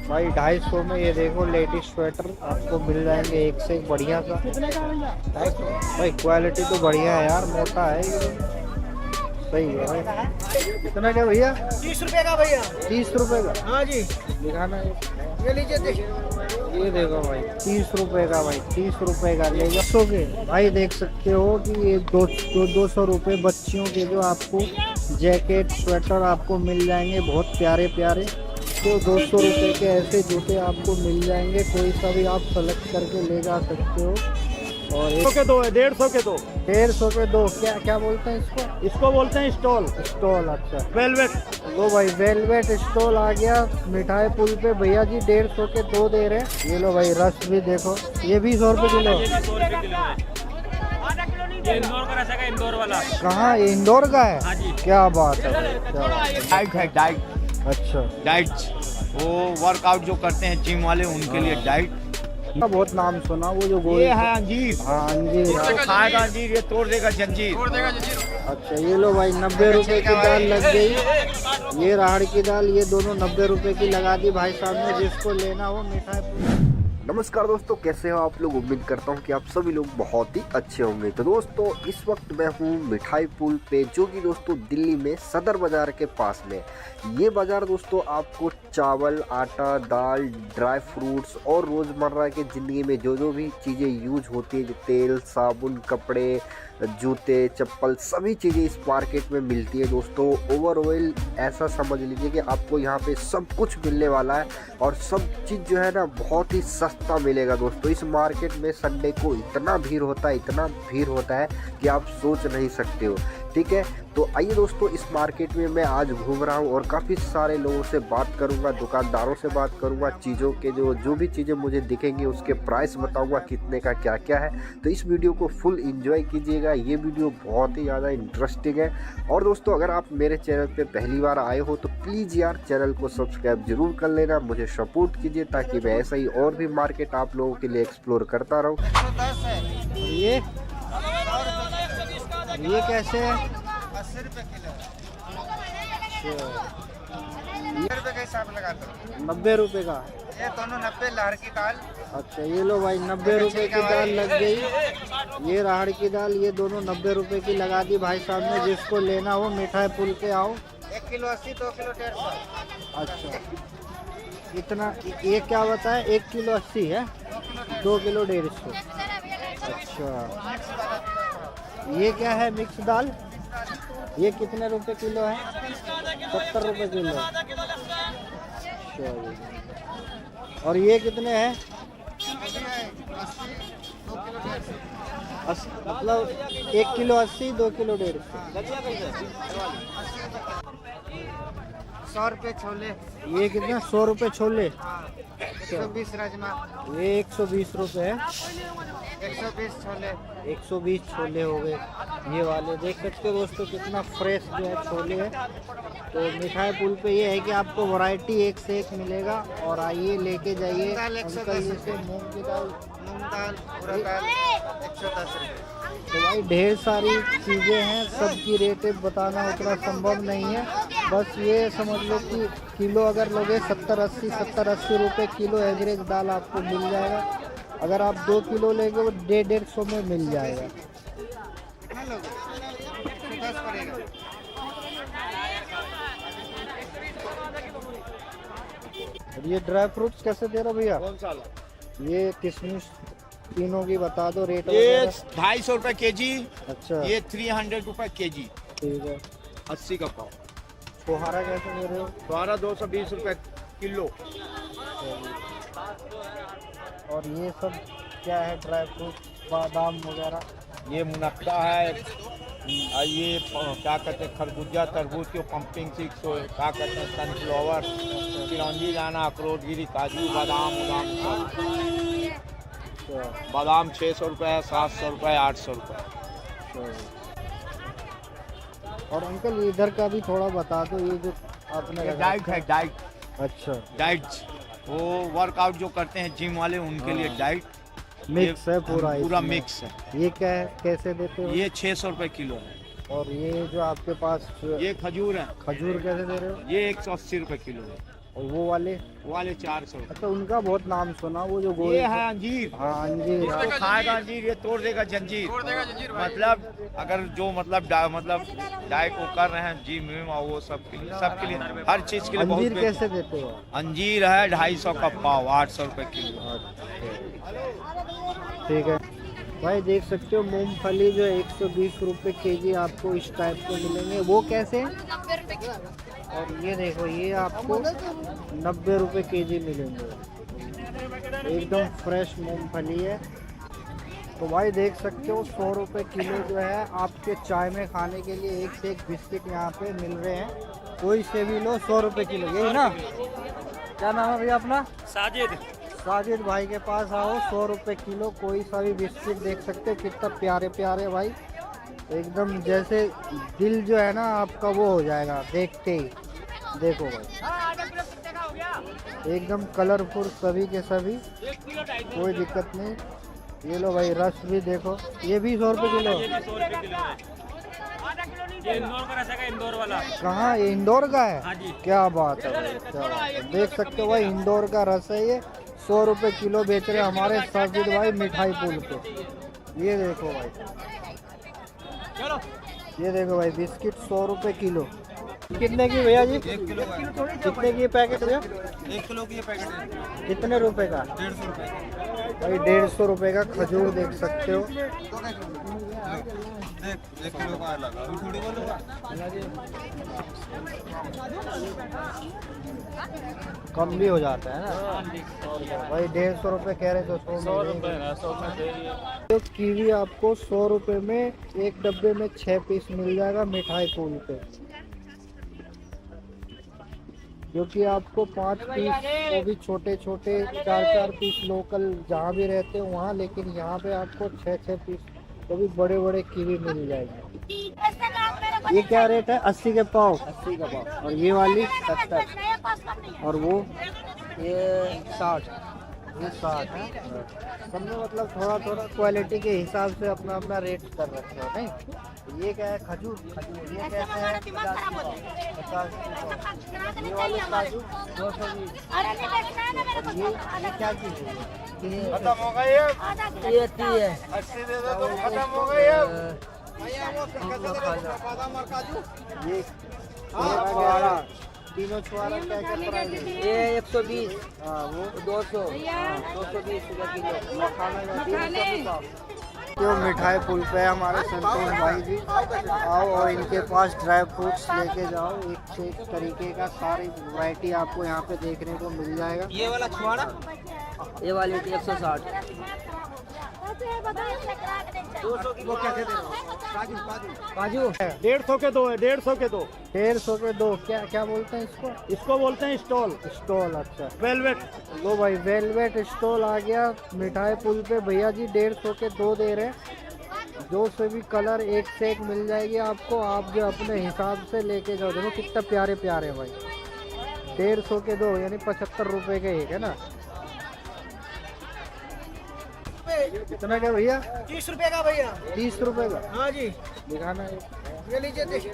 भाई 250 में ये देखो लेडीज स्वेटर आपको मिल जाएंगे एक से एक बढ़िया सा। कितने का भैया? भाई क्वालिटी तो बढ़िया है यार, मोटा है ये तो। सही है भाई। कितना क्या भैया? 30 रुपए का भैया। 30 रुपए का? हाँ जी, दिखाना है। ये लीजिए देखिए। ये देखो भाई 30 रुपए का, भाई 30 रुपए का ले जाओ के। भाई देख सकते हो कि ये 200 रुपए बच्चियों के जो आपको जैकेट स्वेटर आपको मिल जाएंगे बहुत प्यारे प्यारे। तो 200 रुपए के ऐसे जूते आपको मिल जाएंगे, कोई सा भी आप सेलेक्ट करके ले जा सकते हो। और 100 के दो है, 150 के दो। 150 के दो। क्या क्या बोलते हैं इसको? इसको बोलते हैं स्टॉल। स्टॉल, अच्छा। वेलवेट। लो भाई वेलवेट स्टॉल आ गया मिठाई पुल पे। भैया जी 150 के दो दे रहे हैं। ये लो भाई रस भी देखो, ये भी 100 रुपए किलो। ये इंदौर का रसा का, इंदौर वाला। कहाँ? ये इंदौर का है? हाँ जी। क्या बात है भाई, क्या बात है। डाइट है, डाइट। अच्छा, डाइट वो वर्कआउट जो करते हैं जिम वाले उनके लिए डाइट। मैं बहुत नाम सुना वो जो गोल। ये है अंजीर। हाँ अंजीर। जो खाएगा अंजीर ये तोड़ देगा जंजीर। अच्छा ये लो भाई 90 रुपए की दाल लग गई। ये राहड़ की दाल, ये दोनों 90 रुपए की लगा दी भाई साहब ने, जिसको लेना हो मिठाई पुल। नमस्कार दोस्तों, कैसे हो आप लोग? उम्मीद करता हूं कि आप सभी लोग बहुत ही अच्छे होंगे। तो दोस्तों इस वक्त मैं हूं मिठाई पुल पे, जो कि दोस्तों दिल्ली में सदर बाजार के पास में। ये बाजार दोस्तों आपको चावल, आटा, दाल, ड्राई फ्रूट्स और रोज़मर्रा के ज़िंदगी में जो जो भी चीज़ें यूज होती है, तेल, साबुन, कपड़े, जूते, चप्पल, सभी चीज़ें इस मार्केट में मिलती है दोस्तों। ओवरऑल ऐसा समझ लीजिए कि आपको यहाँ पे सब कुछ मिलने वाला है और सब चीज़ जो है ना बहुत ही सस्ता मिलेगा दोस्तों। इस मार्केट में संडे को इतना भीड़ होता है, इतना भीड़ होता है कि आप सोच नहीं सकते हो। ठीक है, तो आइए दोस्तों इस मार्केट में मैं आज घूम रहा हूँ और काफ़ी सारे लोगों से बात करूँगा, दुकानदारों से बात करूँगा, चीज़ों के जो भी चीज़ें मुझे दिखेंगी उसके प्राइस बताऊँगा कितने का क्या क्या है। तो इस वीडियो को फुल एंजॉय कीजिएगा, ये वीडियो बहुत ही ज़्यादा इंटरेस्टिंग है। और दोस्तों अगर आप मेरे चैनल पे पहली बार आए हो तो प्लीज़ यार चैनल को सब्सक्राइब जरूर कर लेना, मुझे सपोर्ट कीजिए ताकि मैं ऐसा ही और भी मार्केट आप लोगों के लिए एक्सप्लोर करता रहूँ। ये कैसे है? 80 रुपए किलो। 90 रुपए का हिसाब लगा दो। 90 रुपए का? ये दोनों 90 लहर की दाल। अच्छा ये लो भाई 90 रुपए की दाल लग गई। ये राहड़ की दाल, ये दोनों 90 रुपए की लगा दी भाई साहब ने, जिसको लेना हो मिठाई पुल पे आओ। 1 किलो 80, 2 किलो 150। अच्छा इतना, ये क्या बताया? 1 किलो 80 है, 2 किलो 150। अच्छा ये क्या है? मिक्स दाल। ये कितने रुपए किलो है? 70 रुपए किलो। चलिए, और ये कितने हैं? मतलब 1 किलो 80, 2 किलो 150। 100 रुपए छोले। ये कितना? 100 रुपए छोले। 120 राजमा। ये 120 रुपए है। 120 छोले। 120 छोले हो गए ये वाले। देख सकते हो दोस्तों कितना फ्रेश जो है छोले है। तो मिठाई पुल पे ये है कि आपको वैरायटी एक से एक मिलेगा। और आइए लेके जाइए। मूंग दाल 110 जैसे मूंग की दाल, मूंग दाल, उड़द दाल 110 रुपए। तो भाई ढेर सारी चीज़ें हैं, सबकी रेट बताना उतना संभव नहीं है। बस ये समझ लो कि किलो अगर लोगे 70-80 रुपए किलो एवरेज दाल आपको मिल जाएगा। अगर आप 2 किलो लेंगे वो 150 में मिल जाएगा। कितना लोगे? 110 पड़ेगा। और ये ड्राई फ्रूट्स कैसे दे रहे हो भैया? कौन सा? ये किशमिश तीनों की बता दो रेट ये वगैरह। 250 रुपए केजी। अच्छा ये 300 रुपए केजी। ठीक है। 80 का पाव। छोहारा कैसे दे रहे हो? द्वारा 220 रुपए किलो। और ये सब क्या है? ड्राई फ्रूट, बादाम वगैरह। ये मुनक्का है। ये क्या कहते हैं खरबूजा, तरबूज के पंपिंग सिक्स, क्या कहते हैं सनफ्लावर, चिरौंजी, दाना, अखरोट गिरी, काजू, बादाम सब। बादाम 600 रुपये, 700 रुपये, 800 रुपये। और अंकल इधर का भी थोड़ा बता दो, ये जो आपने ये रखा डाइट है, डाइट। अच्छा डाइट वो वर्कआउट जो करते हैं जिम वाले उनके लिए डाइट। मिक्स है पूरा पूरा इसमें। मिक्स है। ये क्या है? कैसे देते हो? ये 600 रुपये किलो है। और ये जो आपके पास ये खजूर है। खजूर कैसे दे रहे हो? ये 180 रुपये किलो है। और वो वाले 400। अच्छा, उनका बहुत नाम सुना, वो जो गोल। ये है अंजीर। हाँ, अंजीर। इसको खाएगा अंजीर, ये तोड़ देगा जंजीर। मतलब अगर जो मतलब डाइट को कर रहे हैं जिम विम और वो सबके लिए हर चीज के लिए बहुत अंजीर कैसे देते हो? अंजीर है 250 का पाव, 800 रुपए किलो। ठीक है भाई, देख सकते हो मूंगफली जो है 120 रुपये केजी आपको इस टाइप के मिलेंगे। वो कैसे हैं? और ये देखो, ये आपको 90 रुपये केजी मिलेंगे। एकदम फ्रेश मूंगफली है। तो भाई देख सकते हो 100 रुपये किलो जो है आपके चाय में खाने के लिए। एक से एक बिस्किट यहाँ पे मिल रहे हैं, कोई से भी लो 100 रुपये किलो, यही ना? क्या नाम है भैया अपना? साजिद। साजिद भाई के पास आओ, 100 रुपये किलो कोई सा भी बिस्किट। देख सकते हो कितना प्यारे प्यारे भाई, एकदम जैसे दिल जो है ना आपका वो हो जाएगा देखते ही। देखो भाई, एकदम कलरफुल सभी के सभी, कोई दिक्कत नहीं। ये लो भाई, रस भी देखो, ये भी 100 रुपये किलो। ये 100 रुपए किलो है। ये इंदौर का रस है, इंदौर वाला। कहाँ? ये इंदौर का है? हाँ जी। क्या बात है भाई, क्या बात है। देख सकते हो भाई, इंदौर का रस है ये। 100 रुपये किलो बेच रहे हमारे साजिद भाई मिठाई पुल पे। ये देखो भाई, ये देखो भाई, बिस्किट 100 रुपये किलो। कितने की भैया जी? 1 किलो का। कितने की पैकेट भैया? 1 किलो की ये पैकेट है। कितने रुपए का? 150 रुपए। भाई 150 रुपए का खजूर देख सकते हो। देख 1 किलो का लगा, अभी थोड़ी बोलूँगा। कम भी हो जाता है ना भाई। 150 रुपए कह रहे तो 100 रुपए। तो कीवी आपको 100 रुपए में एक डब्बे में 6 पीस मिल जाएगा मिठाई पुल पे, जो कि आपको 5 पीस, वो भी छोटे छोटे 4-4 पीस लोकल जहाँ भी रहते हो वहाँ, लेकिन यहाँ पे आपको 6-6 पीस, वो भी बड़े बड़े कीवी मिल जाएंगे। ये क्या रेट है? 80 के पाव। 80 का पाव। और ये वाली 70। और वो ये 60। ये 60 है। सब में मतलब थोड़ा थोड़ा क्वालिटी के हिसाब से अपना अपना रेट कर रखे हो नहीं। ये क्या है? खजूर। खजूर ये कैसे है? 50। ये वाले काजू 220। ये क्या चीज़ है? खत्म हो गई है। ये 30 है। 80 दे दो, खत्म हो गई है। ये छुआरा, तीनों छुआरा क्या क्या प्राइस है? ये 120। हाँ, वो 200। 220 रुपये किलो। मखाना तो मिठाई पुल पे हमारे संतोष भाई जी, आओ और इनके पास ड्राई फ्रूट्स लेके जाओ। एक से एक तरीके का सारी वैरायटी आपको यहाँ पे देखने को मिल जाएगा। ये वाला छुआड़ा, ये वाली 160। 200 की वो कैसे दे रहे हो? काजू काजू 150 के दो है, 150 के दो। 150 के दो। क्या क्या बोलते हैं इसको? इसको बोलते हैं स्टॉल। स्टॉल। अच्छा, वेलवेट। लो भाई, वेलवेट स्टॉल आ गया मिठाई पुल पे। भैया जी 150 के दो दे रहे हैं। जो से भी कलर एक से एक मिल जाएगी आपको, आप जो अपने हिसाब से लेके जाओ। देखो कितना प्यारे प्यारे हैं भाई। 150 के दो यानी 75 रुपए के एक है ना। कितना क्या भैया? 30 रुपए का भैया। 30 रुपए का? हाँ जी, दिखाना है। ये लीजिए देखिए।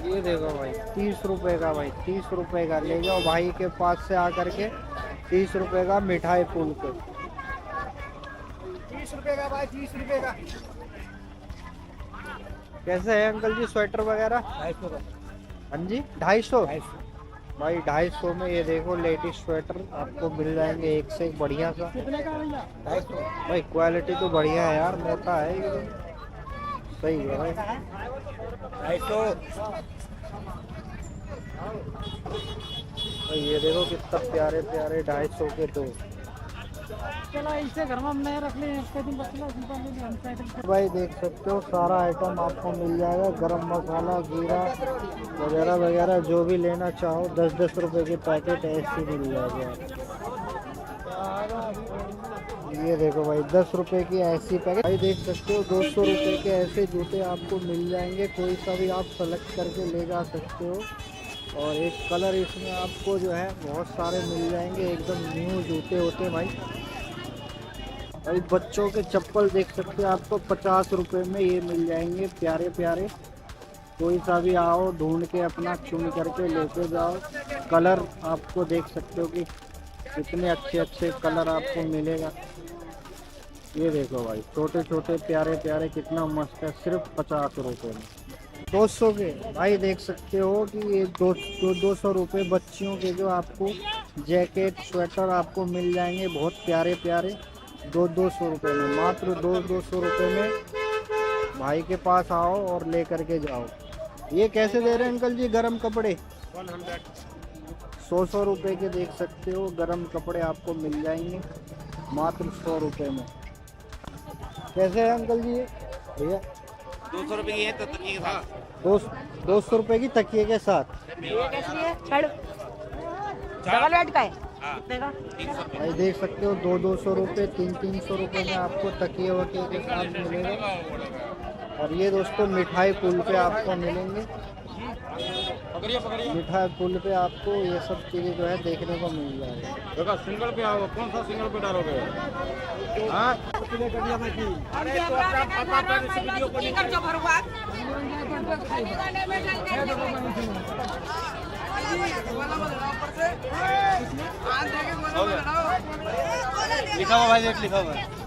ये देखो भाई, 30 रुपए का भाई, 30 रुपए का ले जाओ भाई के पास से आकर के। 30 रुपए का मिठाई पुल पे। 30 रुपए का भाई, 30 रुपए का। कैसे है अंकल जी स्वेटर वगैरह? 250 का। हाँ जी, 250 भाई। 250 में ये देखो लेडीज स्वेटर आपको मिल जाएंगे एक से एक बढ़िया सा। कितने का भैया? 250। भाई क्वालिटी तो बढ़िया है यार, मोटा है एकदम, सही है भाई। 250। भाई ये देखो कितना प्यारे प्यारे 250 के दो। चलो इसे घर में नया रख ले, इसके दिन बचला। भाई देख सकते हो सारा आइटम आपको मिल जाएगा। गरम मसाला, जीरा वगैरह वगैरह जो भी लेना चाहो 10-10 रुपए के पैकेट ऐसे मिल जाएगा। ये देखो भाई 10 रुपए की ऐसी पैकेट। भाई देख सकते हो 200 रुपए के ऐसे जूते आपको मिल जाएंगे। कोई सा भी आप सेलेक्ट करके ले जा सकते हो। और एक कलर इसमें आपको जो है बहुत सारे मिल जाएंगे, एकदम न्यू जूते होते हैं भाई। भाई बच्चों के चप्पल देख सकते हैं आपको 50 रुपए में ये मिल जाएंगे, प्यारे प्यारे। कोई सा भी आओ ढूंढ के अपना चुन करके लेके जाओ। कलर आपको देख सकते हो कि कितने अच्छे अच्छे कलर आपको मिलेगा। ये देखो भाई, छोटे छोटे प्यारे प्यारे, कितना मस्त है, सिर्फ 50 रुपए में। 200 के भाई देख सकते हो कि ये 200 रुपये बच्चियों के जो आपको जैकेट स्वेटर आपको मिल जाएंगे, बहुत प्यारे प्यारे। 200 रुपये में, मात्र 200 रुपये में भाई के पास आओ और ले करके जाओ। ये कैसे दे रहे हैं अंकल जी गरम कपड़े? 100 रुपये के देख सकते हो, गरम कपड़े आपको मिल जाएंगे मात्र 100 रुपये में। कैसे है अंकल जी ये भैया? 200 रुपए की है तो तकिए के साथ। 200 रुपये की तकिए के साथ। ये कैसी है? डबल बेड का है? हाँ। कितने का? भाई देख सकते हो 200 रुपये, 300 रुपये में आपको तकिए वकिए के साथ मिलेगा। और ये दोस्तों मिठाई पुल पे आपको मिलेंगे। मिठाई पुल पे आपको ये सब चीज़ें जो है देखने को मिल जाएगी। सिंगल पे आओ, कौन सा सिंगल पे डालोगे? अरे तो अपना पापा पर इस वीडियो को निकाल के भरवा। लिखा हुआ भाई, रेट लिखा हुआ है।